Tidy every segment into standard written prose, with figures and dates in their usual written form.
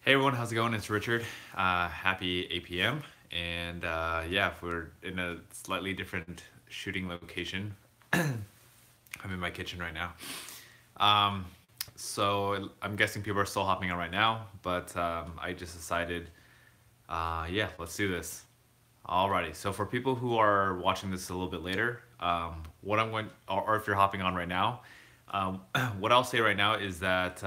Hey everyone, how's it going? It's Richard. Happy 8 p.m. And yeah, we're in a slightly different shooting location. I'm in my kitchen right now. Um, so I'm guessing people are still hopping on right now, but I just decided, yeah, let's do this. Alrighty. So for people who are watching this a little bit later, what I'm going, or if you're hopping on right now, what I'll say right now is that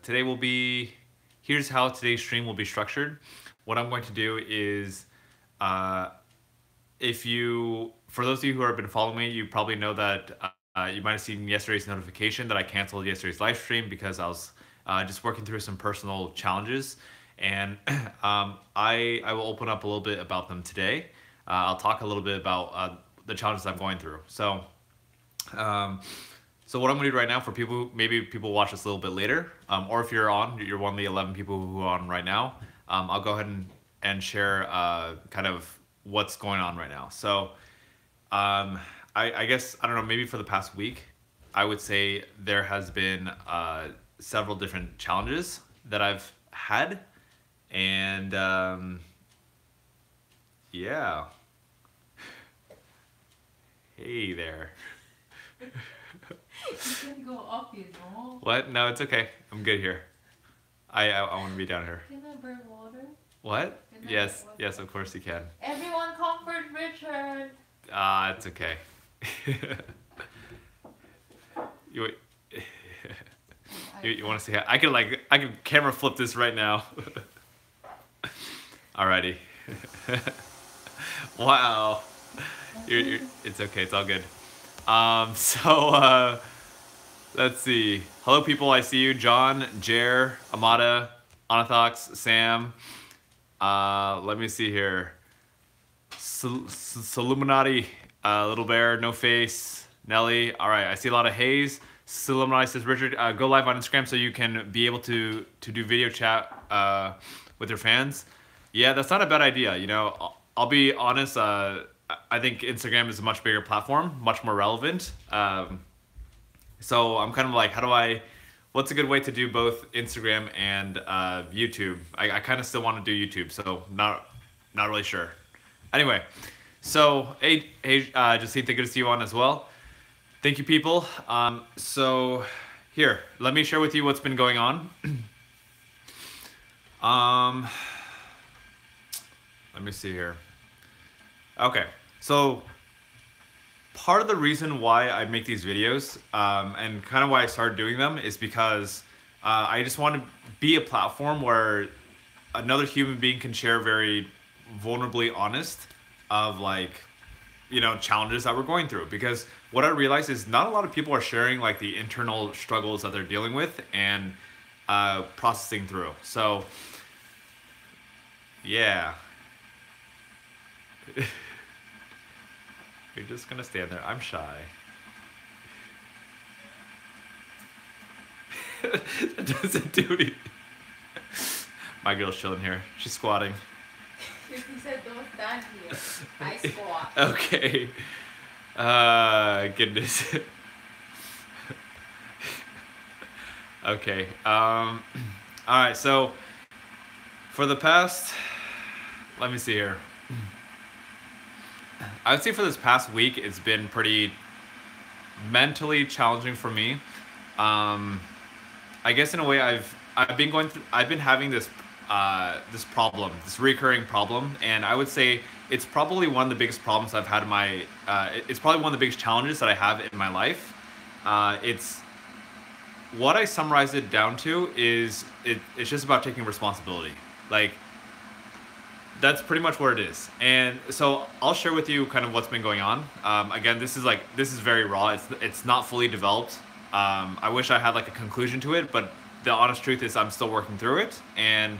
today will be. Here's how today's stream will be structured. What I'm going to do is, uh, if you, for those of you who have been following me, you probably know that you might have seen yesterday's notification that I canceled yesterday's live stream because I was just working through some personal challenges, and I will open up a little bit about them today. I'll talk a little bit about the challenges I'm going through. Um, so what I'm gonna do right now for people, maybe people watch this a little bit later, or if you're one of the 11 people who are on right now. I'll go ahead and share kind of what's going on right now. So I guess I don't know. Maybe for the past week, I would say there has been several different challenges that I've had, and yeah. Hey there. You can go up, you know. What? No, it's okay. I'm good here. I want to be down here. Can I bring water? What? Can I Yes, get water? yes, of course you can. Everyone comfort Richard. It's okay. you you want to see how I could camera flip this right now. Alrighty. Wow. It's okay. It's all good. So let's see. Hello, people. I see you. John, Jer, Amada, Anathox, Sam. Let me see here. Saluminati, Little Bear, No Face, Nelly. All right, I see a lot of haze. Saluminati says, Richard, go live on Instagram so you can be able to do video chat with your fans. Yeah, that's not a bad idea. You know, I'll be honest. I think Instagram is a much bigger platform, much more relevant. So I'm kind of like, what's a good way to do both Instagram and YouTube? I kind of still want to do YouTube, so not really sure. Anyway, so hey, Jacinta, good to see you on as well. Thank you, people. So here, let me share with you what's been going on. um, let me see here. Okay, so part of the reason why I make these videos and kind of why I started doing them is because I just want to be a platform where another human being can share very vulnerably honest of like, you know, challenges that we're going through. Because what I realize is not a lot of people are sharing like the internal struggles that they're dealing with and processing through. So yeah. You're just gonna stand there. I'm shy. That doesn't do anything. My girl's chilling here. She's squatting. He said don't stand here. I squat. Okay. Goodness. Okay. All right. So for the past, let me see here. I would say for this past week, it's been pretty mentally challenging for me. Um, I guess in a way, I've been having this problem, this recurring problem, and I would say it's probably one of the biggest problems I've had in my. It's probably one of the biggest challenges that I have in my life. It's what I summarize it down to is it's just about taking responsibility. Like that's pretty much what it is. And so I'll share with you kind of what's been going on. Again, this is very raw. It's not fully developed. I wish I had like a conclusion to it, but the honest truth is I'm still working through it, and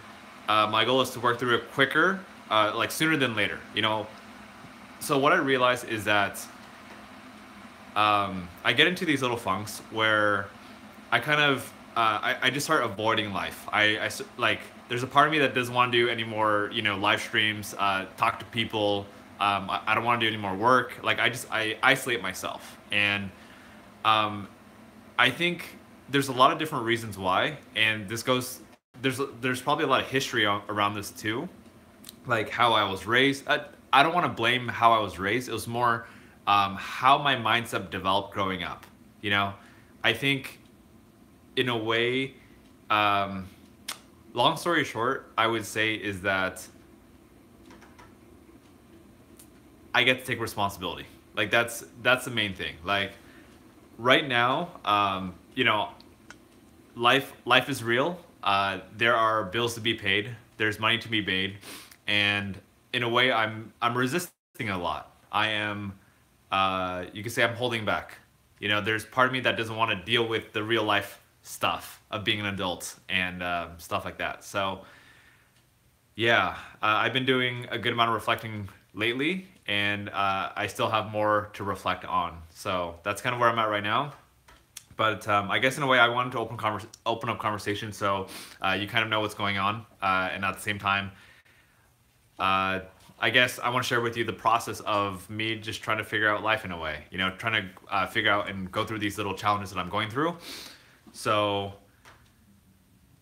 my goal is to work through it quicker, like sooner than later. You know. So what I realize is that I get into these little funks where I kind of I just start avoiding life. Like there's a part of me that doesn't want to do any more, you know, live streams, talk to people. I don't want to do any more work. Like I isolate myself, and um, I think there's a lot of different reasons why, and this goes there's probably a lot of history around this too, like how I was raised. I don't want to blame how I was raised. It was more how my mindset developed growing up. You know, I think in a way, um, long story short, I would say is that I get to take responsibility. Like that's the main thing. Like right now, you know, life is real. There are bills to be paid. There's money to be made, and in a way, I'm resisting a lot. I am, you could say, I'm holding back. You know, there's part of me that doesn't want to deal with the real life stuff of being an adult and stuff like that. So yeah, I've been doing a good amount of reflecting lately, and I still have more to reflect on. So that's kind of where I'm at right now. But I guess in a way, I wanted to open up conversation so you kind of know what's going on, and at the same time, I guess I want to share with you the process of me just trying to figure out life in a way. You know, trying to figure out and go through these little challenges that I'm going through. So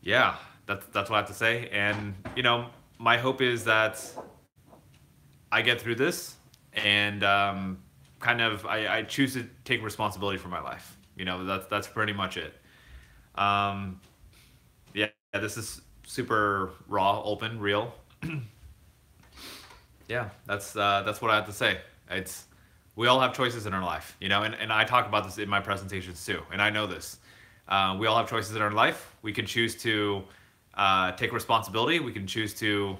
yeah, that's what I have to say. And you know, my hope is that I get through this, and kind of I choose to take responsibility for my life. You know, that's pretty much it. Um, yeah, this is super raw, open, real. Yeah, that's what I have to say. It's we all have choices in our life, you know, and I talk about this in my presentations too, and I know this. We all have choices in our life. We can choose to take responsibility. We can choose to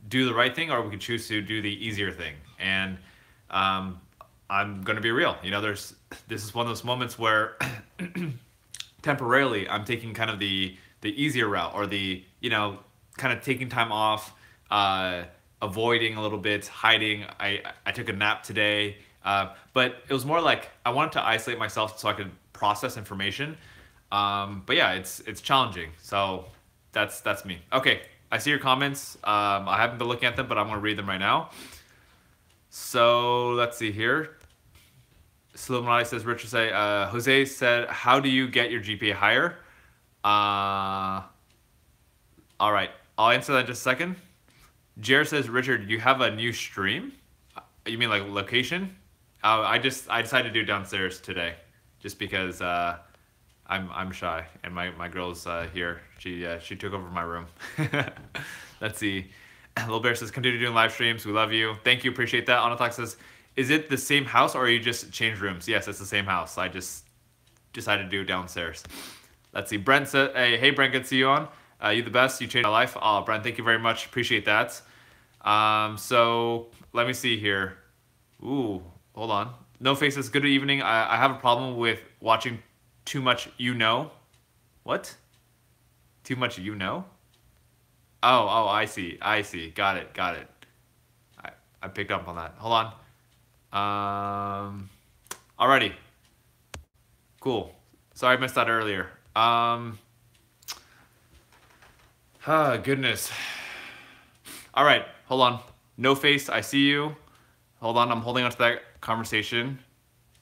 do the right thing, or we can choose to do the easier thing. And I'm gonna be real. You know, this is one of those moments where temporarily I'm taking kind of the easier route, or the, you know, kind of taking time off, avoiding a little bit, hiding. I took a nap today, but it was more like I wanted to isolate myself so I could process information. But yeah, it's challenging. So that's me. Okay, I see your comments. I haven't been looking at them, but I'm gonna read them right now. So let's see here. Sluminati says, Richard say, Jose said, how do you get your GPA higher? All right, I'll answer that in just a second. Jared says, Richard, you have a new stream? You mean like location? I decided to do downstairs today, just because I'm shy and my girl's here. She took over my room. Let's see. Little Bear says, continue doing live streams. We love you. Thank you. Appreciate that. Anatak says, is it the same house, or you just changed rooms? Yes, it's the same house. I just decided to do it downstairs. Let's see. Brent said, hey Brent, good to see you on. You the best. You changed my life. Brent, thank you very much. Appreciate that. So let me see here. Ooh, hold on. No Faces, good evening. I have a problem with watching too much You Know. What? Too much You Know? Oh, I see. Got it. I picked up on that. Hold on. Alrighty. Cool. Sorry I missed that earlier. Goodness. Alright, hold on. No Face, I see you. Hold on, I'm holding on to that conversation.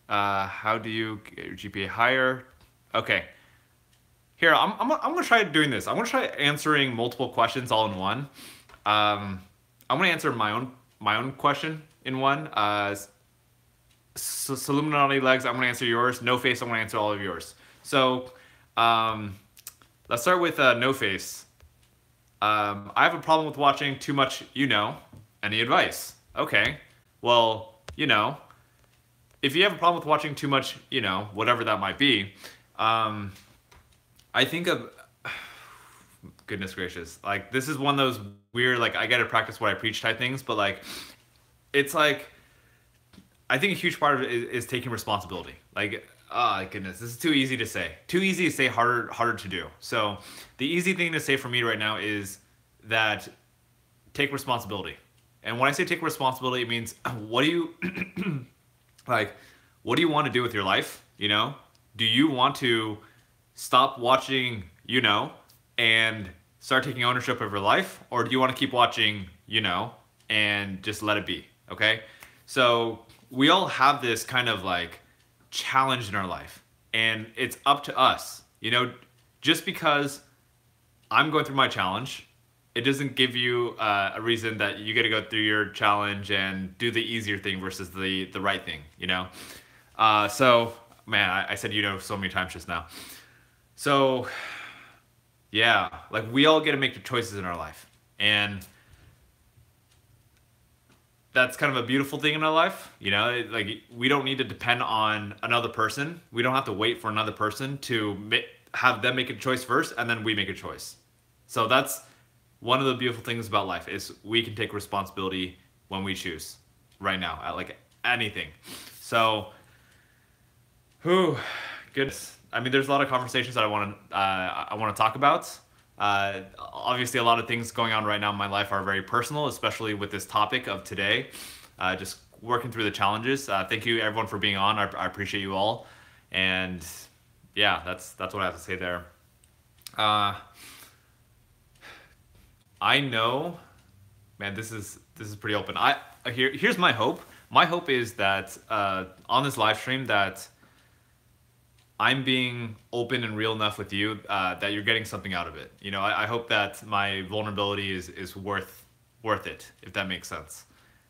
How do you get your GPA higher? Okay. Here, I'm gonna try doing this. I'm gonna try answering multiple questions all in one. I'm gonna answer my own question in one. Illuminati Legs, I'm gonna answer yours. No Face, I'm gonna answer all of yours. So, let's start with No Face. I have a problem with watching too much You Know. Any advice? Okay. Well, you know, if you have a problem with watching too much, you know, whatever that might be, I think of, goodness gracious, like this is one of those weird, like I gotta practice what I preach type things, but like, it's like, I think a huge part of it is taking responsibility. Like, oh goodness, this is too easy to say. Too easy to say, harder to do. So the easy thing to say for me right now is that take responsibility. And when I say take responsibility, it means what do you like? What do you want to do with your life? You know, do you want to stop watching You Know and start taking ownership of your life, or do you want to keep watching You Know and just let it be? Okay, so we all have this kind of like challenge in our life, and it's up to us. You know, just because I'm going through my challenge. It doesn't give you a reason that you got to go through your challenge and do the easier thing versus the right thing, you know? So, man, I said so many times just now. So, yeah, like we all get to make the choices in our life. And that's kind of a beautiful thing in our life. Like we don't need to depend on another person. We don't have to wait for another person to have them make a choice first and then we make a choice. So that's one of the beautiful things about life is we can take responsibility when we choose right now at like anything. So, goodness. I mean, there's a lot of conversations that I want to talk about. Obviously, a lot of things going on right now in my life are very personal, especially with this topic of today. Just working through the challenges. Thank you, everyone, for being on. I appreciate you all, and yeah, that's what I have to say there. I know, man. This is pretty open. Here's my hope. My hope is that on this live stream that I'm being open and real enough with you that you're getting something out of it. I hope that my vulnerability is worth it, if that makes sense.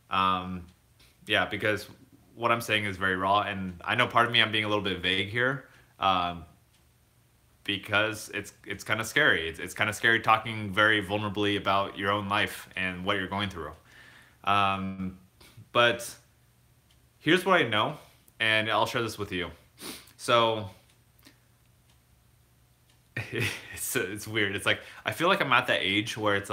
Yeah, because what I'm saying is very raw, and I know part of me I'm being a little bit vague here, because it's kind of scary. It's kind of scary talking very vulnerably about your own life and what you're going through. But here's what I know, and I'll share this with you. So it's weird. It's like I feel like I'm at that age where it's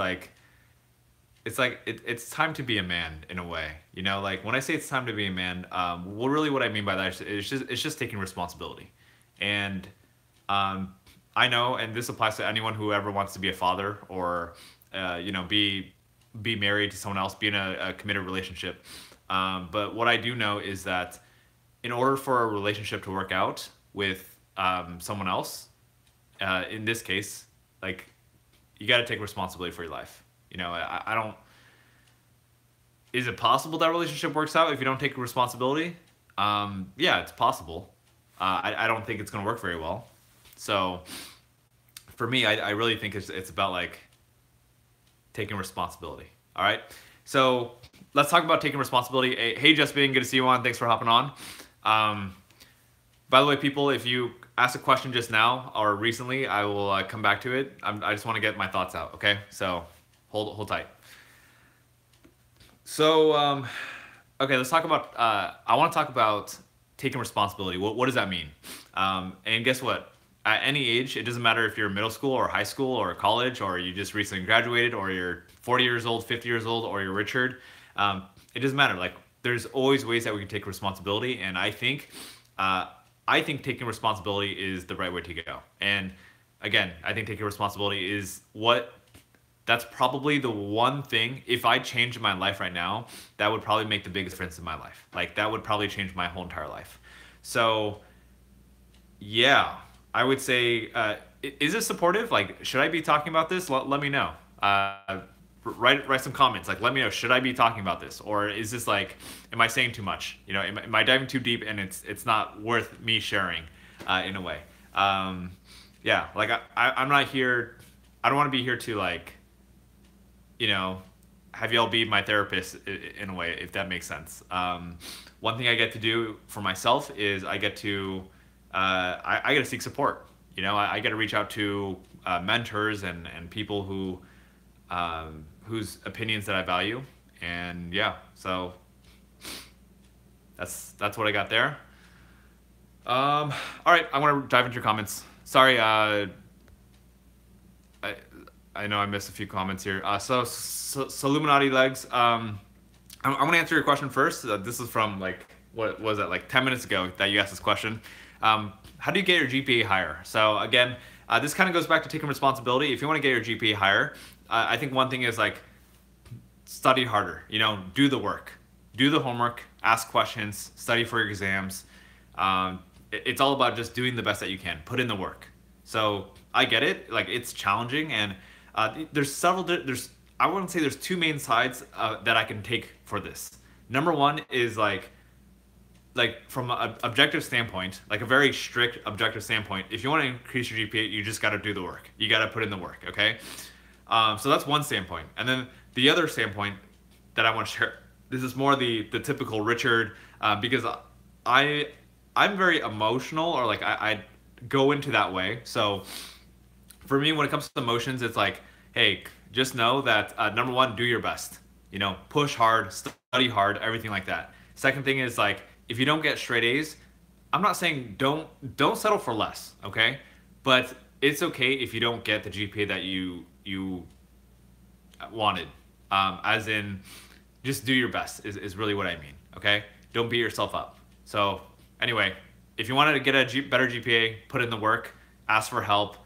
time to be a man in a way. Like when I say it's time to be a man, what I mean by that is it's just taking responsibility. And I know, and this applies to anyone who ever wants to be a father or be married to someone else, be in a committed relationship. But what I do know is that in order for a relationship to work out with someone else, in this case, like you got to take responsibility for your life. I don't. Is it possible that relationship works out if you don't take responsibility? Yeah, it's possible. I don't think it's going to work very well. So for me, I really think it's about like taking responsibility. All right. So let's talk about taking responsibility. Hey, Justine, good to see you on. Thanks for hopping on. By the way, people, if you asked a question just now or recently, I will come back to it. I just want to get my thoughts out. Okay. So hold tight. So, okay, let's talk about, I want to talk about taking responsibility. What does that mean? And guess what? At any age, it doesn't matter if you're middle school or high school or college or you just recently graduated or you're 40 years old, 50 years old, or you're Richard. It doesn't matter. Like there's always ways that we can take responsibility. And I think taking responsibility is the right way to go. And again, I think taking responsibility is that's probably the one thing, if I changed my life right now, that would probably make the biggest difference in my life. Like that would probably change my whole entire life. So yeah, I would say, is it supportive? Like, should I be talking about this? Let me know. Write some comments. Like, let me know, should I be talking about this? Or is this like, am I saying too much? Am I diving too deep and it's not worth me sharing in a way? Yeah, like I'm not here, I don't want to be here to like, have y'all be my therapist in a way, if that makes sense. One thing I get to do for myself is I get to, I get to seek support. I get to reach out to mentors and people who, whose opinions that I value. And yeah, so that's what I got there. All right, I want to dive into your comments. Sorry, I know I missed a few comments here. So Illuminati legs. I'm going to answer your question first. This is from like, what was that, like 10 minutes ago that you asked this question. How do you get your GPA higher? So again, this kind of goes back to taking responsibility. If you want to get your GPA higher, I think one thing is like study harder. Do the work, do the homework, ask questions, study for your exams. It's all about just doing the best that you can. Put in the work. So I get it. Like it's challenging, and I wouldn't say there's two main sides that I can take for this. Number one is like like from an objective standpoint, like a very strict objective standpoint, if you want to increase your GPA, you just got to do the work. You got to put in the work, okay? So that's one standpoint. And then the other standpoint that I want to share, this is more the typical Richard, because I'm very emotional, or like I go into that way. So for me, when it comes to emotions, it's like, hey, just know that number one, do your best. You know, push hard, study hard, everything like that. Second thing is like, if you don't get straight A's, I'm not saying don't settle for less, okay? But it's okay if you don't get the GPA that you wanted. As in, just do your best is really what I mean, okay? Don't beat yourself up. So anyway, if you wanted to get a better GPA, put in the work, ask for help,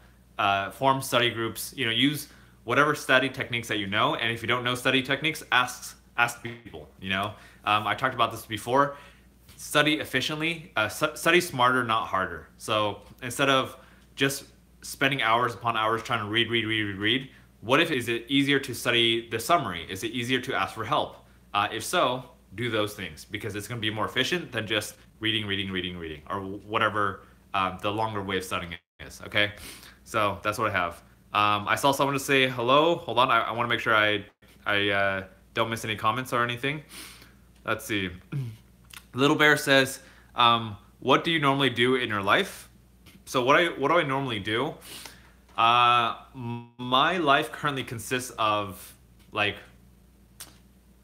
form study groups, you know, use whatever study techniques that you know, and if you don't know study techniques, ask people, you know? I talked about this before. Study efficiently, study smarter, not harder. So instead of just spending hours upon hours trying to read, what if is it easier to study the summary? Is it easier to ask for help? If so, do those things, because it's going to be more efficient than just reading, or whatever the longer way of studying is, okay? So that's what I have. I saw someone to say hello. Hold on, I want to make sure I don't miss any comments or anything. Let's see. Little Bear says, what do you normally do in your life? So what do I normally do? My life currently consists of like,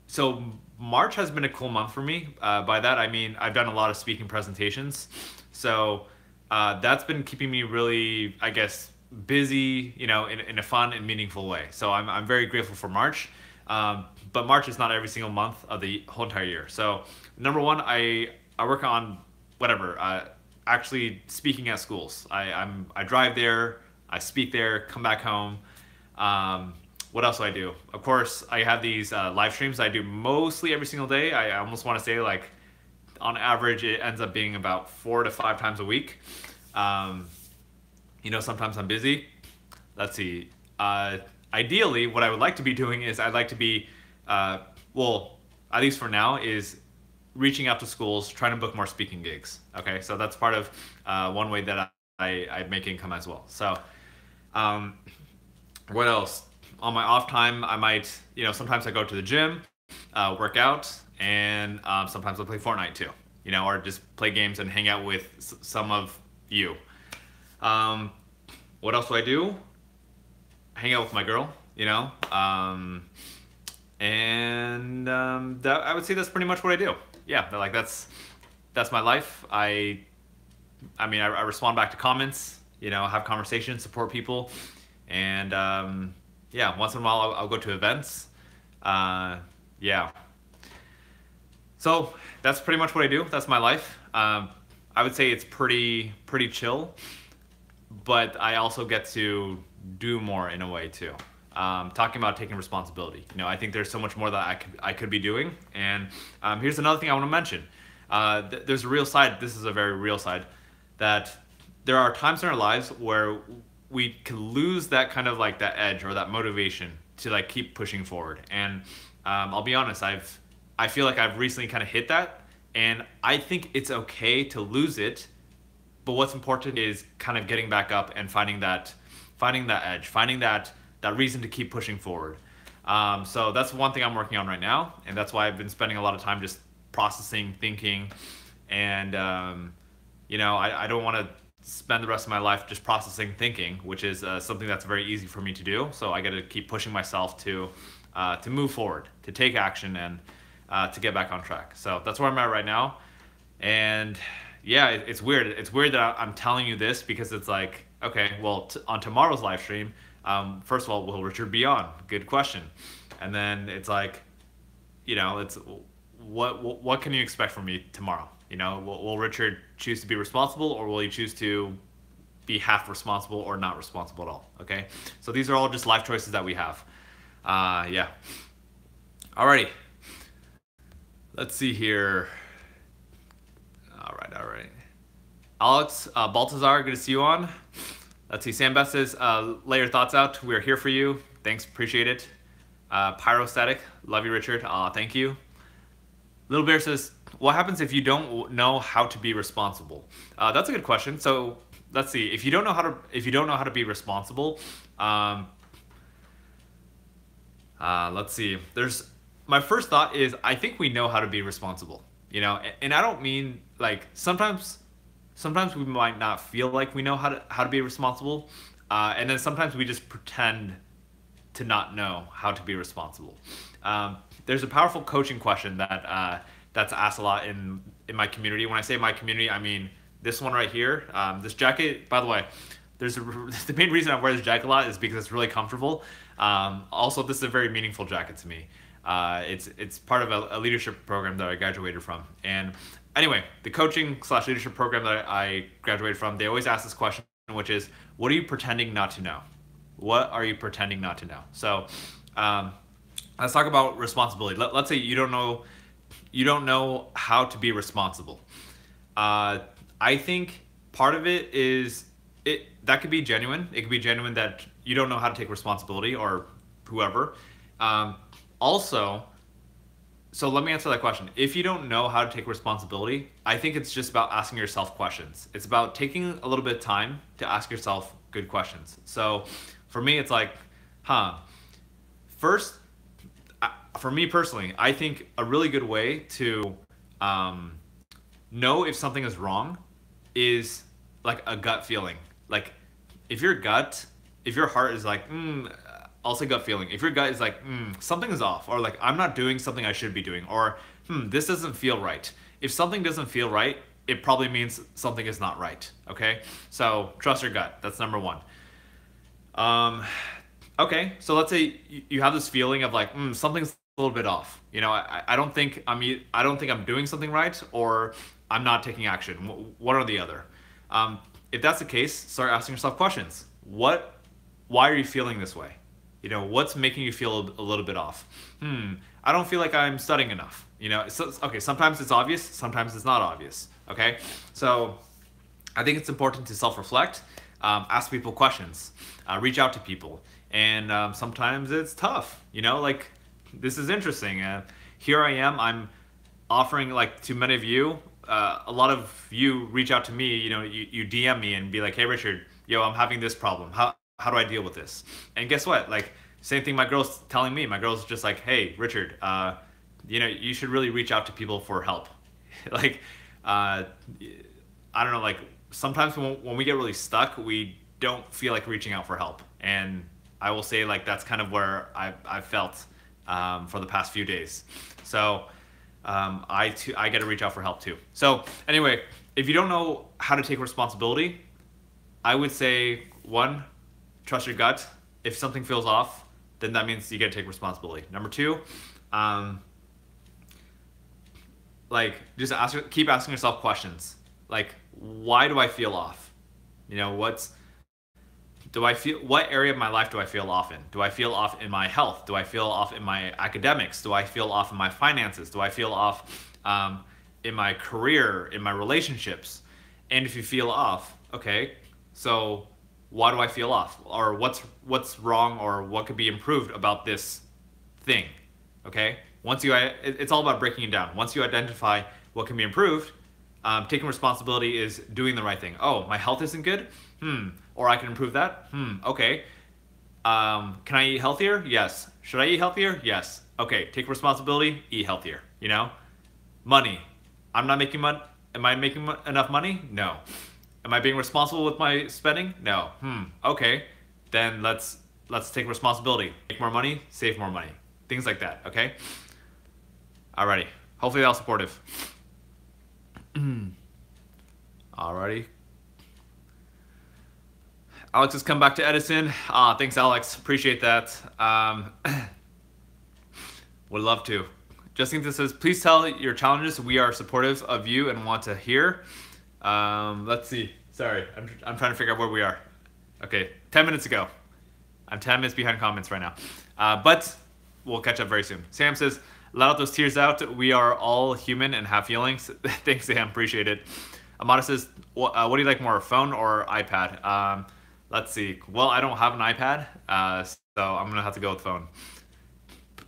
so March has been a cool month for me. By that I mean I've done a lot of speaking presentations. So that's been keeping me really, I guess, busy, you know, in a fun and meaningful way. So I'm very grateful for March. But March is not every single month of the whole entire year. So number one, I work on whatever, actually speaking at schools. I drive there, I speak there, come back home. What else do I do? Of course, I have these live streams I do mostly every single day. I almost want to say, like, on average, it ends up being about 4 to 5 times a week. You know, sometimes I'm busy. Let's see. Ideally, what I would like to be doing is I'd like to be, well, at least for now, is reaching out to schools, trying to book more speaking gigs. Okay, so that's part of one way that I make income as well. So what else? On my off time, I might, you know, sometimes I go to the gym, work out, and sometimes I play Fortnite too, you know, or just play games and hang out with some of you. What else do I do? Hang out with my girl, you know, and that, I would say that's pretty much what I do. Yeah, like that's my life. I mean, I respond back to comments, you know, have conversations, support people, and yeah, once in a while I'll go to events. Yeah. So that's pretty much what I do. That's my life. I would say it's pretty chill, but I also get to do more in a way too. Talking about taking responsibility. You know, I think there's so much more that I could be doing. And here's another thing I want to mention. There's a real side. This is a very real side, that there are times in our lives where we can lose that kind of like that edge or that motivation to like keep pushing forward. And I'll be honest, I feel like I've recently kind of hit that, and I think it's okay to lose it. But what's important is kind of getting back up and finding that edge, finding that reason to keep pushing forward. So that's one thing I'm working on right now, and that's why I've been spending a lot of time just processing, thinking, and you know, I don't want to spend the rest of my life just processing, thinking, which is something that's very easy for me to do. So I got to keep pushing myself to move forward, to take action, and to get back on track. So that's where I'm at right now, and yeah, it's weird. It's weird that I'm telling you this, because it's like, okay, well, on tomorrow's live stream, first of all, will Richard be on? Good question. And then it's like, you know, it's what can you expect from me tomorrow? You know, will Richard choose to be responsible, or will he choose to be half responsible or not responsible at all? Okay, so these are all just life choices that we have. Yeah. Alrighty. Let's see here. All right. Alex Baltazar, good to see you on. Let's see. Sam Beth says, lay your thoughts out. We're here for you. Thanks, appreciate it. Pyrostatic, love you, Richard. Thank you. Little Bear says, what happens if you don't know how to be responsible? That's a good question. So let's see. If you don't know how to be responsible, let's see. My first thought is I think we know how to be responsible. And I don't mean like sometimes we might not feel like we know how to be responsible, and then sometimes we just pretend to not know how to be responsible. There's a powerful coaching question that's asked a lot in my community. When I say my community, I mean this one right here. This jacket, by the way, the main reason I wear this jacket a lot is because it's really comfortable. Also, this is a very meaningful jacket to me. It's part of a leadership program that I graduated from. And anyway, the coaching/leadership program that I graduated from, they always ask this question, which is, what are you pretending not to know? What are you pretending not to know? So let's talk about responsibility. Let's say you don't know how to be responsible. I think part of it is that could be genuine. It could be genuine that you don't know how to take responsibility, or whoever. Also, so let me answer that question. If you don't know how to take responsibility, I think it's just about asking yourself questions. It's about taking a little bit of time to ask yourself good questions. So for me, it's like, first, for me personally, I think a really good way to know if something is wrong is like a gut feeling. Like if your heart is like, I'll say gut feeling. If your gut is like, something is off, or like I'm not doing something I should be doing, or this doesn't feel right. If something doesn't feel right, it probably means something is not right. Okay, so trust your gut. That's number one. Okay, so let's say you have this feeling of like, something's a little bit off. I don't think I'm doing something right, or I'm not taking action. One or the other. If that's the case, start asking yourself questions. Why are you feeling this way? What's making you feel a little bit off? I don't feel like I'm studying enough. Okay, sometimes it's obvious, sometimes it's not obvious. Okay, so I think it's important to self-reflect, ask people questions, reach out to people, and sometimes it's tough. Like this is interesting. Here I am. I'm offering, like, to many of you. A lot of you reach out to me. You DM me and be like, "Hey, Richard, I'm having this problem. How do I deal with this?" And guess what? Like, same thing my girl's telling me. My girl's just like, "Hey, Richard, you should really reach out to people for help." Like, I don't know, like sometimes when we get really stuck, we don't feel like reaching out for help. And I will say, like, that's kind of where I've felt for the past few days. So I got to reach out for help too. So anyway, if you don't know how to take responsibility, I would say, one, trust your gut. If something feels off, then that means you got to take responsibility. Number two, like, just keep asking yourself questions. Like, why do I feel off? What area of my life do I feel off in? Do I feel off in my health? Do I feel off in my academics? Do I feel off in my finances? Do I feel off in my career, in my relationships? And if you feel off, okay, so why do I feel off? Or what's wrong, or what could be improved about this thing? Okay? It's all about breaking it down. Once you identify what can be improved, taking responsibility is doing the right thing. Oh, my health isn't good? Or I can improve that? Okay. Can I eat healthier? Yes. Should I eat healthier? Yes. Okay, take responsibility, eat healthier. Money. I'm not making money. Am I making enough money? No. Am I being responsible with my spending? No. Okay. Then let's take responsibility. Make more money, save more money. Things like that, okay? Alrighty. Hopefully that was supportive. Alrighty. Alex has come back to Edison. Thanks, Alex. Appreciate that. Would love to. Justin says, please tell your challenges. We are supportive of you and want to hear. Let's see. Sorry, I'm trying to figure out where we are. Okay, 10 minutes ago. I'm 10 minutes behind comments right now. But we'll catch up very soon. Sam says, let those tears out. We are all human and have feelings. Thanks, Sam. Appreciate it. Amada says, what do you like more, phone or iPad? Let's see. Well, I don't have an iPad, so I'm going to have to go with phone.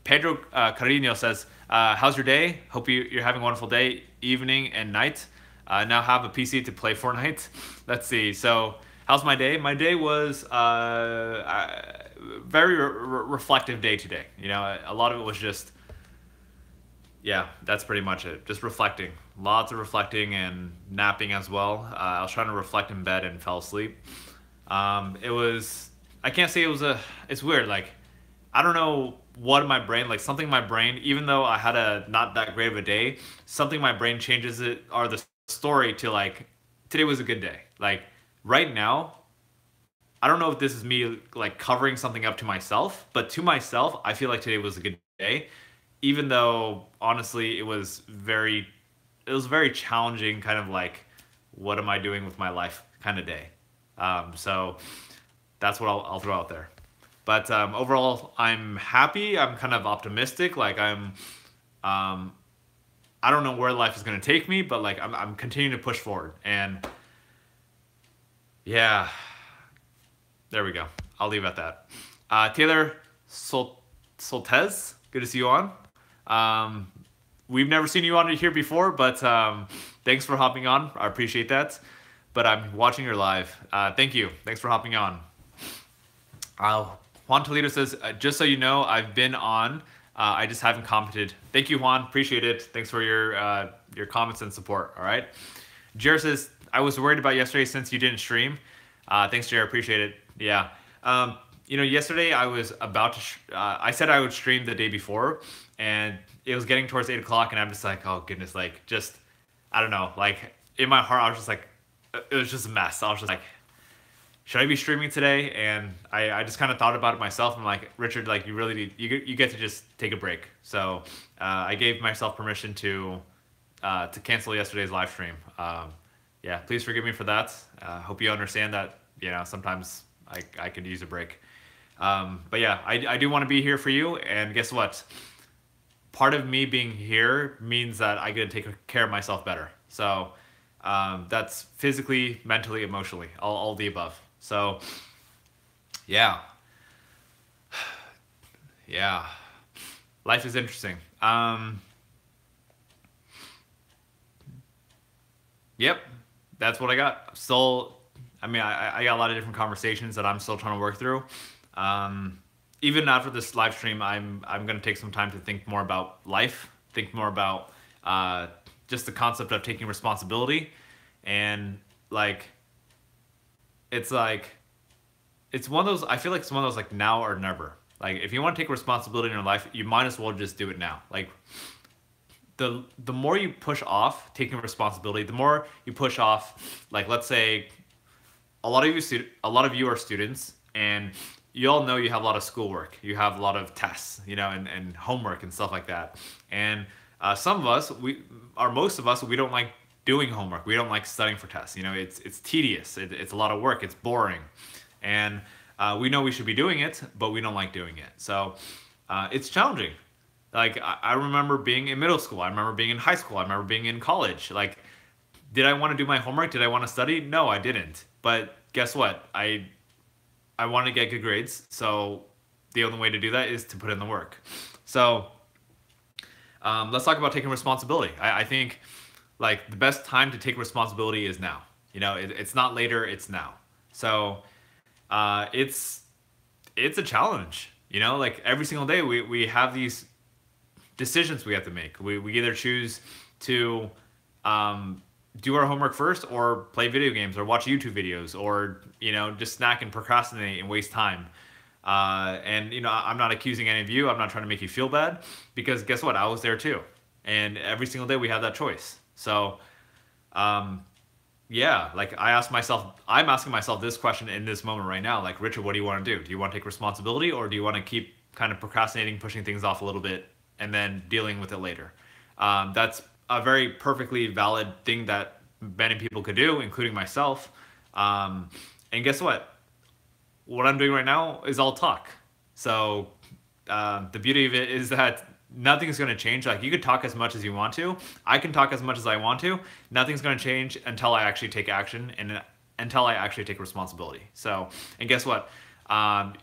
Pedro Carino says, how's your day? Hope you're having a wonderful day, evening, and night. Now have a PC to play Fortnite. Let's see. So, how's my day? My day was very reflective day today. You know, a lot of it was just, yeah, that's pretty much it. Just reflecting. Lots of reflecting and napping as well. I was trying to reflect in bed and fell asleep. It was, I can't say it was it's weird. Like, I don't know what in my brain, like something in my brain, even though I had a not that great of a day, something in my brain changes it, or the story to like, today was a good day. Like, right now, I don't know if this is me like covering something up to myself, but to myself, I feel like today was a good day, even though honestly it was very challenging, kind of like, what am I doing with my life kind of day. So that's what I'll throw out there. But overall, I'm happy. I'm kind of optimistic. Like I don't know where life is gonna take me, but like I'm continuing to push forward. And yeah, there we go. I'll leave it at that. Taylor Soltez, good to see you on. We've never seen you on here before, but thanks for hopping on. I appreciate that. But I'm watching your live. Thank you. Thanks for hopping on. Juan Toledo says, just so you know, I've been on. I just haven't commented. Thank you, Juan. Appreciate it. Thanks for your comments and support. All right. Jared says, I was worried about yesterday since you didn't stream. Thanks, Jared. Appreciate it. Yeah. You know, yesterday I was about to, I said I would stream the day before, and it was getting towards 8 o'clock, and I'm just like, oh goodness, like, just, I don't know, like, in my heart, I was just like, it was just a mess. I was just like, should I be streaming today? And I just kind of thought about it myself. I'm like, Richard, like, you really need, you get to just take a break. So I gave myself permission to cancel yesterday's live stream. Yeah, please forgive me for that. Hope you understand that, you know, sometimes I could use a break. But yeah, I do want to be here for you. And guess what? Part of me being here means that I get to take care of myself better. So that's physically, mentally, emotionally, all the above. So yeah. Yeah. Life is interesting. Yep. That's what I got. Still, I mean, I got a lot of different conversations that I'm still trying to work through. Even after this live stream, I'm going to take some time to think more about life, think more about just the concept of taking responsibility. And like, it's one of those, I feel like it's one of those like now or never. Like, if you want to take responsibility in your life, you might as well just do it now. Like, the more you push off taking responsibility, the more you push off, like, let's say a lot of you are students, and you all know you have a lot of schoolwork, you have a lot of tests, you know, and homework and stuff like that. And some of us, most of us, we don't like doing homework. We don't like studying for tests. You know, it's tedious. It's a lot of work. It's boring. And we know we should be doing it, but we don't like doing it. So it's challenging. Like, I remember being in middle school. I remember being in high school. I remember being in college. Like, did I want to do my homework? Did I want to study? No, I didn't. But guess what? I want to get good grades. So the only way to do that is to put in the work. So let's talk about taking responsibility. I think, like, the best time to take responsibility is now. You know, it's not later, it's now. So it's a challenge. You know, like, every single day we have these decisions we have to make. We either choose to do our homework first, or play video games, or watch YouTube videos, or, you know, just snack and procrastinate and waste time. And, you know, I'm not accusing any of you. I'm not trying to make you feel bad, because guess what? I was there too. And every single day we have that choice. So, yeah, like, I'm asking myself this question in this moment right now. Like, Richard, what do you want to do? Do you want to take responsibility, or do you want to keep kind of procrastinating, pushing things off a little bit, and then dealing with it later? That's a very perfectly valid thing that many people could do, including myself. And guess what? What I'm doing right now is all talk. So the beauty of it is that nothing's going to change. Like, you could talk as much as you want to. I can talk as much as I want to. Nothing's going to change until I actually take action, and until I actually take responsibility. So, and guess what?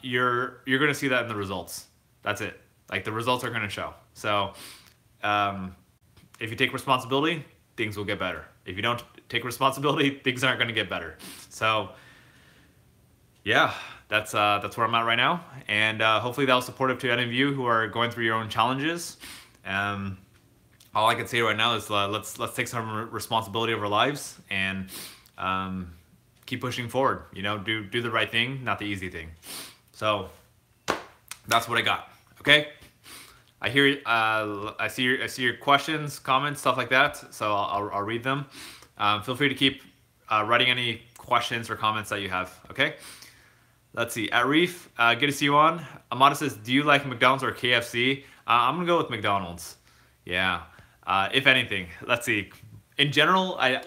You're going to see that in the results. That's it. Like the results are going to show. So if you take responsibility, things will get better. If you don't take responsibility, things aren't going to get better. So yeah, that's where I'm at right now, and hopefully that was supportive to any of you who are going through your own challenges. All I can say right now is let's take some responsibility of our lives and keep pushing forward. You know, do the right thing, not the easy thing. So that's what I got. Okay. I hear I see your questions, comments, stuff like that. So I'll read them. Feel free to keep writing any questions or comments that you have. Okay. Let's see. At Reef, good to see you on. Amada says, do you like McDonald's or KFC? I'm gonna go with McDonald's. Yeah. If anything, let's see. In general, I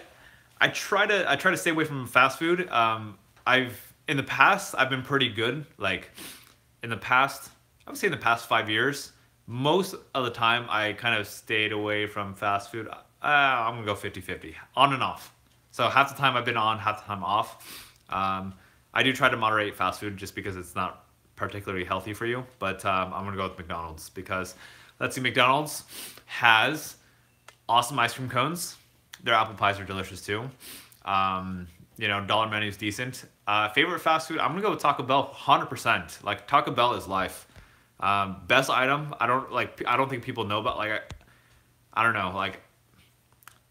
try to stay away from fast food. In the past I've been pretty good. Like in the past, I would say in the past 5 years, most of the time I kind of stayed away from fast food. I'm gonna go 50-50, on and off. So half the time I've been on, half the time off. I do try to moderate fast food just because it's not particularly healthy for you. But I'm gonna go with McDonald's because, let's see, McDonald's has awesome ice cream cones. Their apple pies are delicious too. You know, dollar menu is decent. Favorite fast food? I'm gonna go with Taco Bell, 100%. Like Taco Bell is life. Best item? I don't think people know about. Like I don't know. Like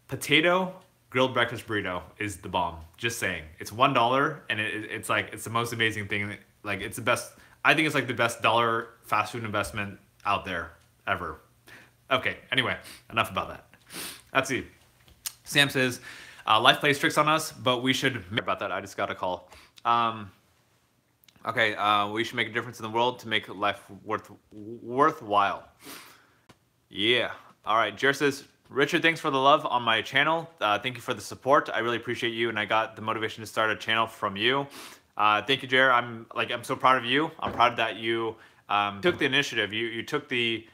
potato grilled breakfast burrito is the bomb. Just saying. It's $1 and it's like it's the most amazing thing. Like it's the best. I think it's like the best dollar fast food investment out there ever. Okay. Anyway, enough about that. Let's see. Sam says, life plays tricks on us, but we should... About that, I just got a call. Okay, we should make a difference in the world to make life worthwhile. Yeah. All right, Jer says, Richard, thanks for the love on my channel. Thank you for the support. I really appreciate you, and I got the motivation to start a channel from you. Thank you, Jer. I'm so proud of you. I'm proud that you took the initiative. You took the...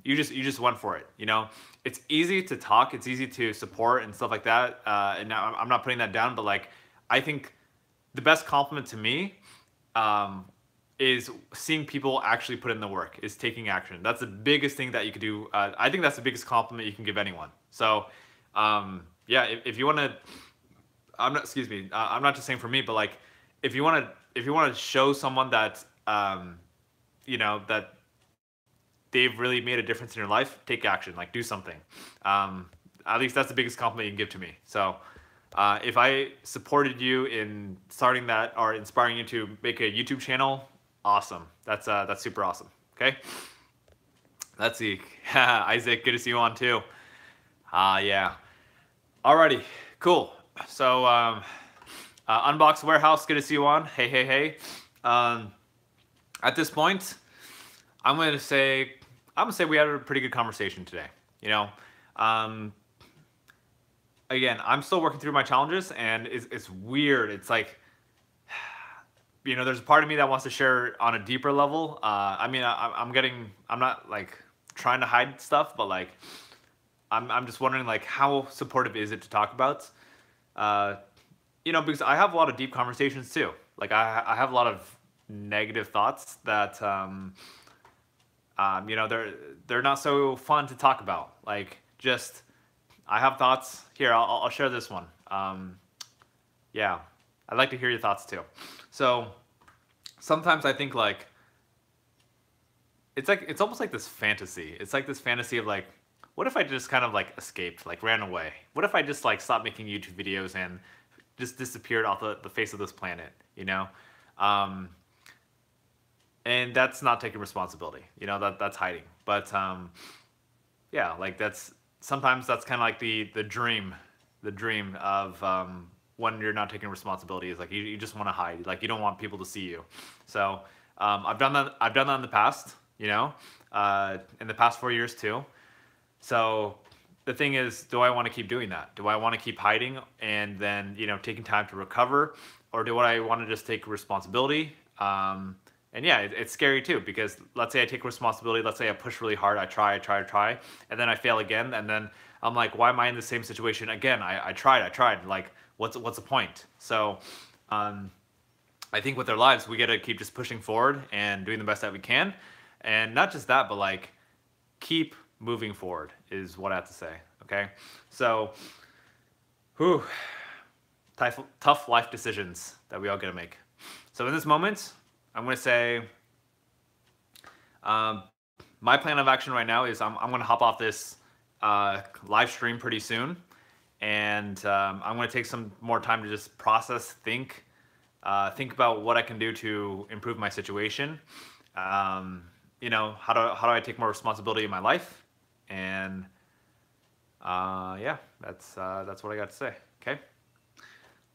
You just went for it, you know? It's easy to talk, it's easy to support and stuff like that. And now I'm not putting that down, but like, I think the best compliment to me is seeing people actually put in the work, is taking action. That's the biggest thing that you could do. I think that's the biggest compliment you can give anyone. So yeah, if you want to, I'm not just saying for me, but like, if you want to show someone that, you know, that they've really made a difference in your life, take action, like do something. At least that's the biggest compliment you can give to me. So if I supported you in starting that or inspiring you to make a YouTube channel, awesome. That's super awesome. Okay. Let's see. Isaac, good to see you on too. Yeah. Alrighty, cool. So Unbox Warehouse, good to see you on. Hey. At this point, I'm gonna say we had a pretty good conversation today. You know, again, I'm still working through my challenges, and it's weird. It's like, you know, there's a part of me that wants to share on a deeper level. I mean, I'm not like trying to hide stuff, but like, I'm just wondering like how supportive is it to talk about? You know, because I have a lot of deep conversations too. Like I have a lot of negative thoughts that. You know, they're not so fun to talk about. Like, just, I have thoughts. Here, I'll share this one. Yeah, I'd like to hear your thoughts too. So, sometimes I think like, it's almost like this fantasy. It's like this fantasy of like, what if I just kind of like escaped, like ran away? What if I just like stopped making YouTube videos and just disappeared off the face of this planet, you know? And that's not taking responsibility, you know, that's hiding. But yeah, like sometimes that's kind of like the dream of when you're not taking responsibility, is like you just want to hide, like you don't want people to see you. So I've done that in the past, you know, in the past 4 years too. So the thing is, do I want to keep doing that? Do I want to keep hiding and then, you know, taking time to recover, or do I want to just take responsibility? And yeah, it's scary too, because let's say I take responsibility, let's say I push really hard, I try, and then I fail again, and then I'm like, why am I in the same situation again? I tried, like, what's the point? So, I think with our lives, we gotta keep just pushing forward and doing the best that we can, And not just that, but like keep moving forward is what I have to say. Okay, so whew, tough life decisions that we all gotta make. So in this moment, I'm gonna say um, my plan of action right now is I'm gonna hop off this live stream pretty soon, and I'm gonna take some more time to just process, think about what I can do to improve my situation. You know, how do I take more responsibility in my life? And yeah, that's what I got to say. Okay.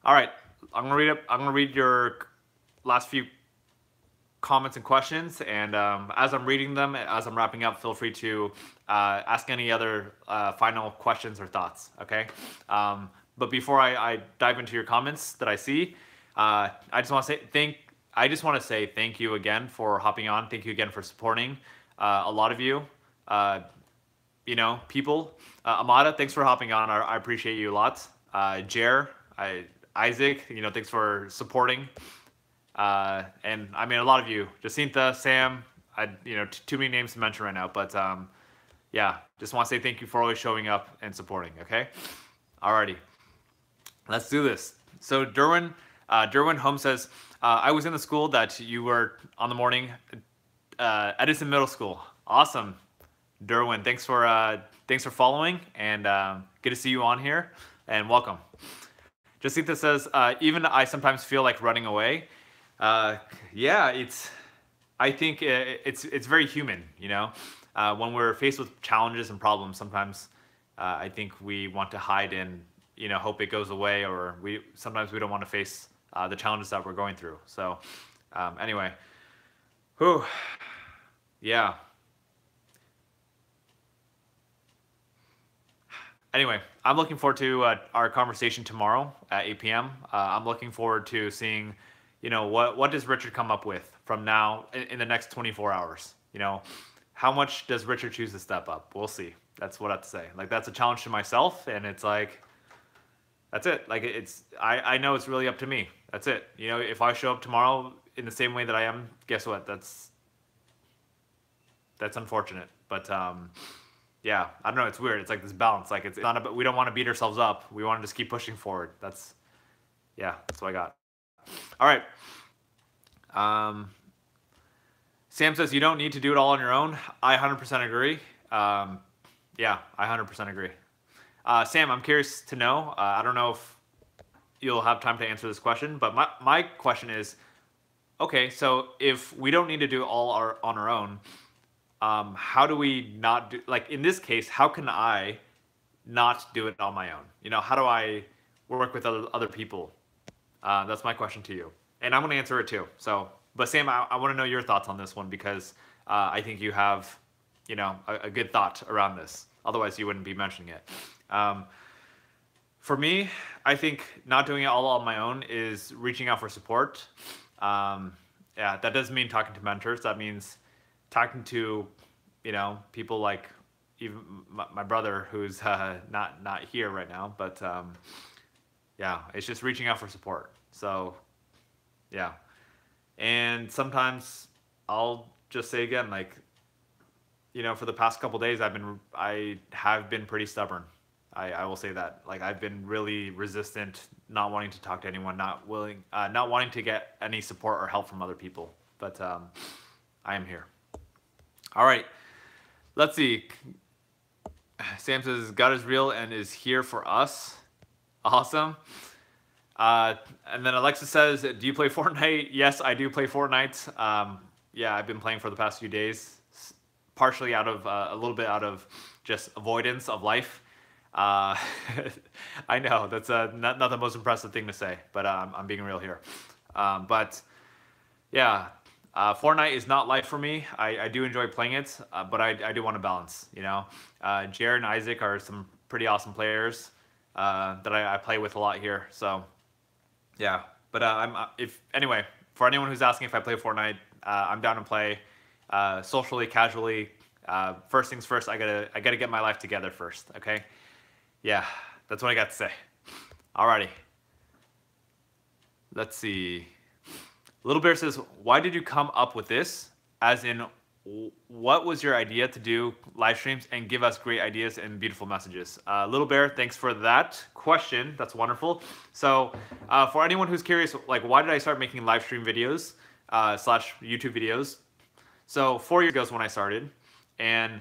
All right. I'm gonna read your last few comments and questions, and as I'm reading them, as I'm wrapping up, feel free to ask any other final questions or thoughts. Okay. But before I dive into your comments that I see, I just want to say thank you again for hopping on. Thank you again for supporting a lot of you. You know, people. Amada, thanks for hopping on. I appreciate you a lot. Jer, Isaac, you know, thanks for supporting. And I mean, a lot of you, Jacinta, Sam, you know, too many names to mention right now, but yeah, just want to say thank you for always showing up and supporting. Okay, alrighty, let's do this. So Derwin Holmes says, I was in the school that you were on the morning, Edison Middle School. Awesome, Derwin. Thanks for following, and good to see you on here, and welcome. Jacinta says, even I sometimes feel like running away. Yeah, I think it's very human, you know. When we're faced with challenges and problems, sometimes I think we want to hide and, you know, hope it goes away, or sometimes we don't want to face the challenges that we're going through. So anyway, whew, yeah. Anyway, I'm looking forward to our conversation tomorrow at 8 p.m. I'm looking forward to seeing, you know, what does Richard come up with from now in the next 24 hours? You know, how much does Richard choose to step up? We'll see. That's what I have to say. Like, that's a challenge to myself, and it's like, that's it. Like, I know it's really up to me. That's it. You know, if I show up tomorrow in the same way that I am, guess what? That's unfortunate. But yeah, I don't know. It's weird. It's like this balance. Like, it's not about, we don't want to beat ourselves up. We want to just keep pushing forward. That's what I got. All right. Sam says you don't need to do it all on your own. I 100% agree. Yeah, I 100% agree. Sam, I'm curious to know. I don't know if you'll have time to answer this question, but my question is, okay, so if we don't need to do it all on our own, how do we not do, like in this case, how can I not do it on my own? You know, how do I work with other people? That's my question to you, and I'm going to answer it too. So, but Sam, I want to know your thoughts on this one, because I think you have, you know, a good thought around this. Otherwise, you wouldn't be mentioning it. For me, I think not doing it all on my own is reaching out for support. Yeah, that doesn't mean talking to mentors. That means talking to, you know, people like even my brother, who's not here right now, but yeah, it's just reaching out for support. So yeah, and sometimes I'll just say again, like, you know, for the past couple days, I have been pretty stubborn. I will say that. Like, I've been really resistant, not wanting to talk to anyone, not wanting to get any support or help from other people. But I am here. All right, let's see. Sam says God is real and is here for us. Awesome. And then Alexa says, do you play Fortnite? Yes, I do play Fortnite. Yeah, I've been playing for the past few days, partially out of a little bit out of just avoidance of life. I know that's not the most impressive thing to say, but I'm being real here. But yeah, Fortnite is not life for me. I do enjoy playing it, but I do want to balance. You know, Jared and Isaac are some pretty awesome players that I play with a lot here. So yeah, but anyway, for anyone who's asking if I play Fortnite, I'm down to play socially, casually. First things first, I gotta get my life together first. Okay. Yeah, that's what I got to say. Alrighty. Let's see. Little Bear says, why did you come up with this? As in, what was your idea to do live streams and give us great ideas and beautiful messages? Little Bear, thanks for that question. That's wonderful. So for anyone who's curious, like, why did I start making live stream videos slash YouTube videos? So 4 years ago is when I started. And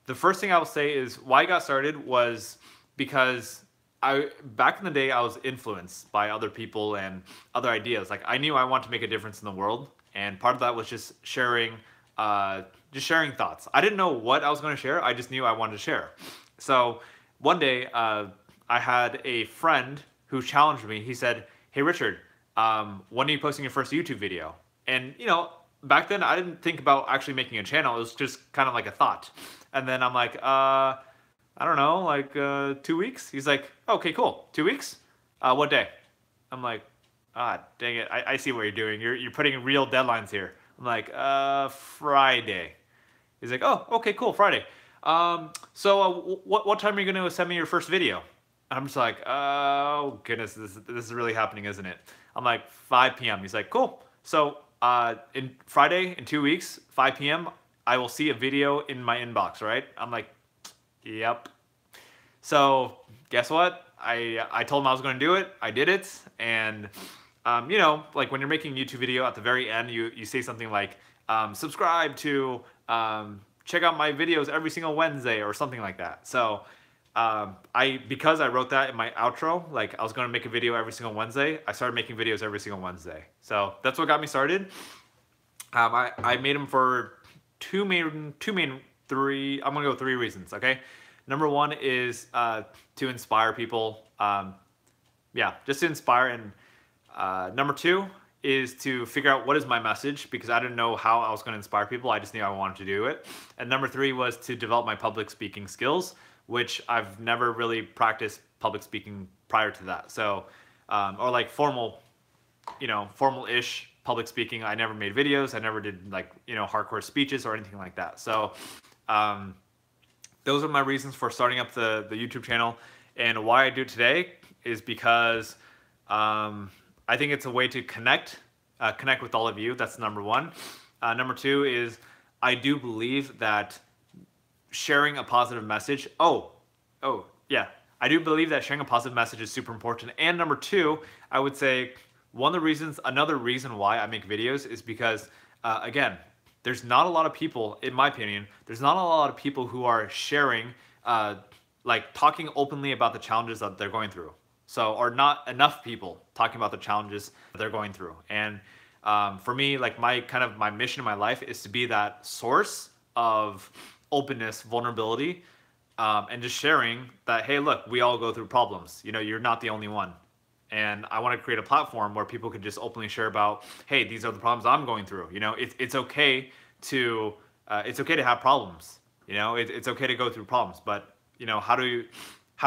the first thing I will say is why I got started was because back in the day, I was influenced by other people and other ideas. Like, I knew I wanted to make a difference in the world. And part of that was just sharing thoughts. I didn't know what I was going to share. I just knew I wanted to share. So one day, I had a friend who challenged me. He said, "Hey, Richard, when are you posting your first YouTube video?" And, you know, back then I didn't think about actually making a channel. It was just kind of like a thought. And then I'm like, I don't know, like 2 weeks? He's like, "Okay, cool. 2 weeks? What day?" I'm like, dang it. I see what you're doing. You're putting real deadlines here. I'm like, Friday. He's like, "Oh, okay, cool, Friday. So what time are you going to send me your first video?" I'm just like, oh goodness, this is really happening, isn't it? I'm like, 5 p.m. He's like, "Cool. So in Friday, in 2 weeks, 5 p.m., I will see a video in my inbox, right?" I'm like, yep. So guess what? I told him I was going to do it. I did it. And, you know, like when you're making a YouTube video at the very end, you say something like, subscribe to, check out my videos every single Wednesday or something like that. So because I wrote that in my outro, like I was going to make a video every single Wednesday, I started making videos every single Wednesday. So that's what got me started. I made them for three, I'm going to go 3 reasons, okay? Number one is to inspire people. Yeah, just to inspire. And number 2 is to figure out what is my message, because I didn't know how I was going to inspire people. I just knew I wanted to do it. And number 3 was to develop my public speaking skills, which I've never really practiced public speaking prior to that. So, or like formal, you know, formal-ish public speaking. I never made videos. I never did like, you know, hardcore speeches or anything like that. So, those are my reasons for starting up the YouTube channel. And why I do it today is because I think it's a way to connect with all of you. That's number 1. Number 2 is I do believe that sharing a positive message. Yeah. I do believe that sharing a positive message is super important. And number 2, I would say another reason why I make videos is because, again, there's not a lot of people, in my opinion, there's not a lot of people who are sharing, like talking openly about the challenges that they're going through. So, or not enough people talking about the challenges that they're going through. And for me, like my mission in my life is to be that source of openness, vulnerability, and just sharing that, hey, look, we all go through problems. You know, you're not the only one. And I want to create a platform where people can just openly share about, hey, these are the problems I'm going through. You know, it's okay to have problems. You know, it's okay to go through problems, but you know, how do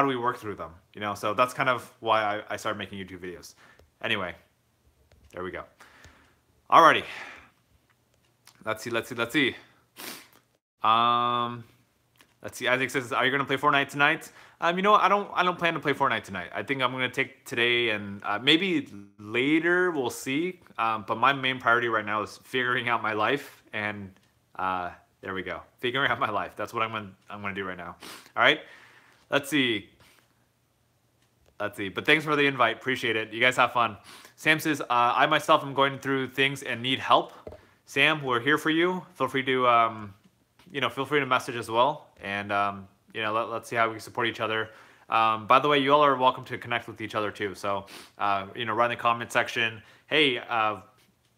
we work through them? You know, so that's kind of why I started making YouTube videos. Anyway, there we go. Alrighty, let's see. Isaac says, "Are you gonna play Fortnite tonight?" You know what? I don't plan to play Fortnite tonight. I think I'm gonna take today and maybe later we'll see. But my main priority right now is figuring out my life, and there we go. Figuring out my life. That's what I'm gonna do right now. All right. Let's see. But thanks for the invite. Appreciate it. You guys have fun. Sam says, "I myself am going through things and need help." Sam, we're here for you. Feel free to feel free to message as well, and let's see how we can support each other. By the way, you all are welcome to connect with each other too. So, write in the comment section, hey, I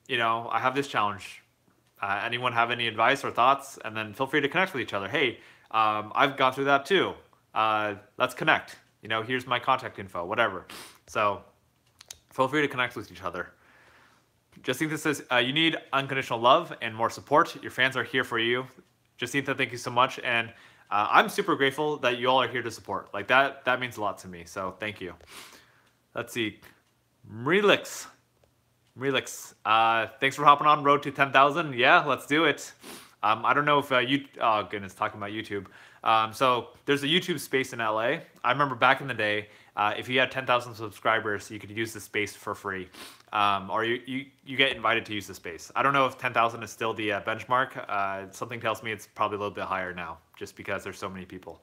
have this challenge. Anyone have any advice or thoughts? And then feel free to connect with each other. Hey, I've gone through that too. Let's connect. Here's my contact info, whatever. So, feel free to connect with each other. Jacinta says, you need unconditional love and more support. Your fans are here for you. Jacinta, thank you so much. And I'm super grateful that you all are here to support. Like that means a lot to me. So thank you. Let's see. Mrelix. Thanks for hopping on Road to 10,000. Yeah, let's do it. I don't know if oh goodness, talking about YouTube. So there's a YouTube space in LA. I remember back in the day, if you had 10,000 subscribers, you could use the space for free, or you get invited to use the space. I don't know if 10,000 is still the benchmark. Something tells me it's probably a little bit higher now, just because there's so many people.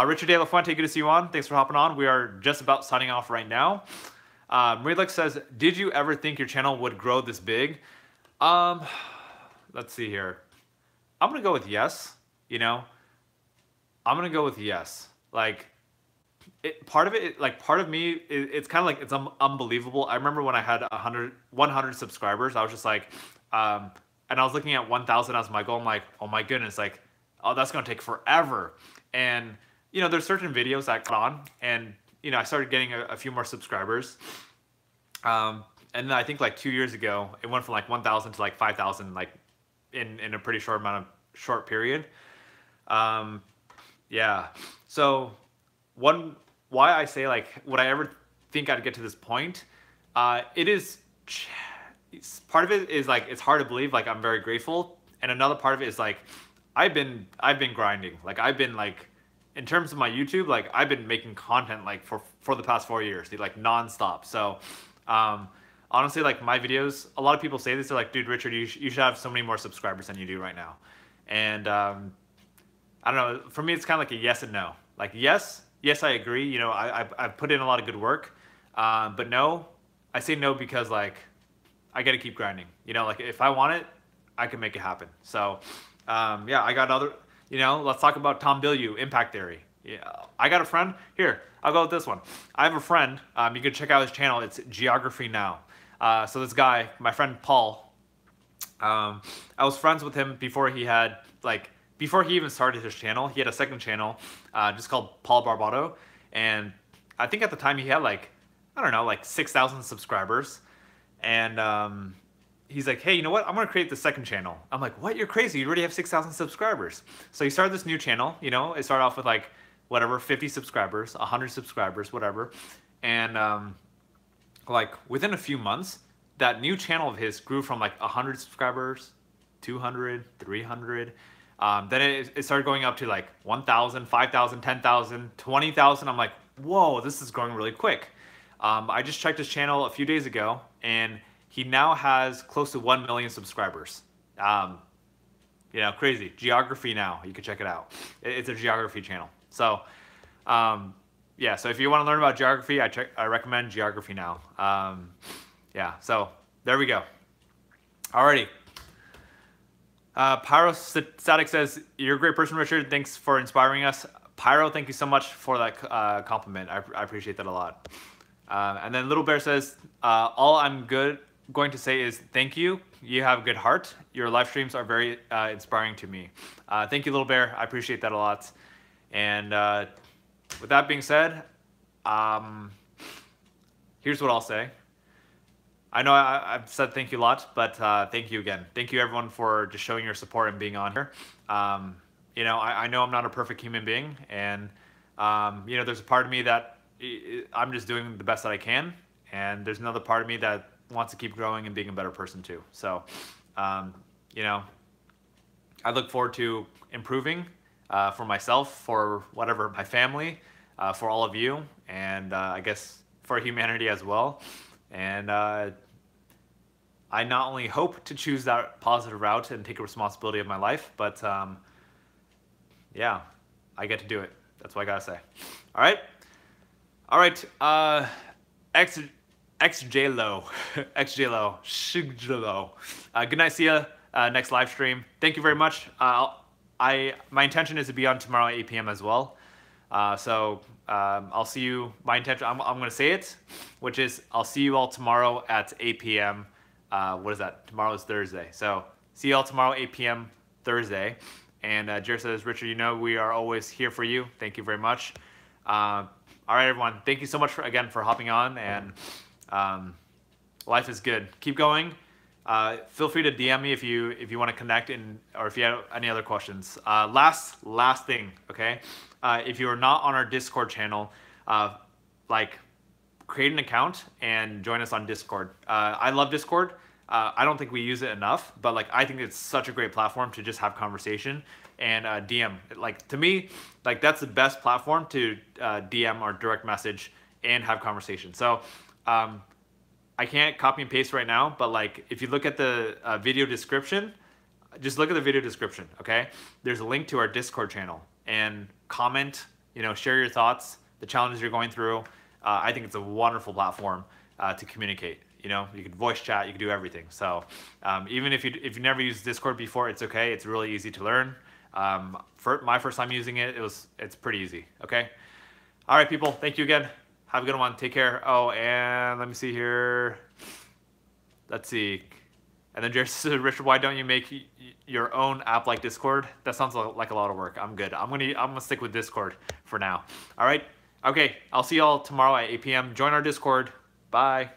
Richard De La Fuente, good to see you on. Thanks for hopping on. We are just about signing off right now. Marylix says, did you ever think your channel would grow this big? Let's see here. I'm gonna go with yes. You know, I'm gonna go with yes. Like, part of it, like part of me, it's kind of like it's unbelievable. I remember when I had 100 subscribers, I was just like, and I was looking at 1,000 as my goal. I'm like, oh my goodness, like, oh, that's gonna take forever. And you know, there's certain videos that got on, and you know, I started getting a few more subscribers. And then I think like 2 years ago, it went from like 1,000 to like 5,000, like in a pretty short period. Yeah. So why I say like, would I ever think I'd get to this point? It is, part of it is like, it's hard to believe, like I'm very grateful. And another part of it is like, I've been grinding. Like I've been like, in terms of my YouTube, like I've been making content like for the past 4 years, like nonstop. So, honestly, like my videos, a lot of people say this, they're like, dude, Richard, you should have so many more subscribers than you do right now. And, I don't know, for me, it's kind of like a yes and no. Like, yes, I agree. You know, I've put in a lot of good work. But no, I say no because like, I got to keep grinding. You know, like if I want it, I can make it happen. So, yeah, I got other, you know, let's talk about Tom Bilyeu, Impact Theory. Yeah, I got a friend. Here, I'll go with this one. I have a friend. You can check out his channel. It's Geography Now. So this guy, my friend Paul, I was friends with him before he had, like, before he even started his channel. He had a second channel just called Paul Barbado. And I think at the time he had like, I don't know, like 6,000 subscribers. And he's like, hey, you know what? I'm going to create the second channel. I'm like, what? You're crazy. You already have 6,000 subscribers. So he started this new channel. You know, it started off with like, whatever, 50 subscribers, 100 subscribers, whatever. And like within a few months, that new channel of his grew from like 100 subscribers, 200, 300. Then it started going up to like 1,000, 5,000, 10,000, 20,000. I'm like, whoa, this is growing really quick. I just checked his channel a few days ago, and he now has close to 1 million subscribers. You know, crazy. Geography Now. You can check it out. It's a geography channel. So, yeah. So if you want to learn about geography, I recommend Geography Now. Yeah. So there we go. Alrighty. Pyro Static says, you're a great person, Richard. Thanks for inspiring us. Pyro, thank you so much for that compliment. I appreciate that a lot. And then Little Bear says, all I'm going to say is thank you. You have a good heart. Your live streams are very inspiring to me. Thank you, Little Bear. I appreciate that a lot. And with that being said, here's what I'll say. I know I've said thank you a lot, but thank you again. Thank you, everyone, for just showing your support and being on here. You know, I know I'm not a perfect human being, and you know, there's a part of me that I'm just doing the best that I can, and there's another part of me that wants to keep growing and being a better person too. So, you know, I look forward to improving for myself, for whatever, my family, for all of you, and I guess for humanity as well. And I not only hope to choose that positive route and take a responsibility of my life, but yeah, I get to do it. That's what I gotta say. All right. All right. XJLo. XJLo. Shiglo. Good night. See ya next live stream. Thank you very much. My intention is to be on tomorrow at 8 p.m. as well. So I'll see you. My intention, I'm going to say it, which is I'll see you all tomorrow at 8 p.m. What is that? Tomorrow is Thursday. So see you all tomorrow, 8 p.m. Thursday. And Jared says, Richard, you know we are always here for you. Thank you very much. All right, everyone. Thank you so much again for hopping on. And life is good. Keep going. Feel free to DM me if you want to connect or if you have any other questions. Last thing, okay? If you are not on our Discord channel, like create an account and join us on Discord. I love Discord. I don't think we use it enough, but like I think it's such a great platform to just have conversation and DM. Like to me, like that's the best platform to DM or direct message and have conversation. So I can't copy and paste right now, but like if you look at the video description, just look at the video description, okay? There's a link to our Discord channel and comment, you know, share your thoughts, the challenges you're going through. I think it's a wonderful platform to communicate. You know, you can voice chat, you can do everything. So even if you never used Discord before, it's okay. It's really easy to learn. For my first time using it, it's pretty easy. Okay. All right, people. Thank you again. Have a good one. Take care. Oh, and let me see here. Let's see. And then Jared said, Richard, why don't you make your own app like Discord? That sounds like a lot of work. I'm good. I'm gonna stick with Discord for now. All right. Okay. I'll see y'all tomorrow at 8 p.m. Join our Discord. Bye.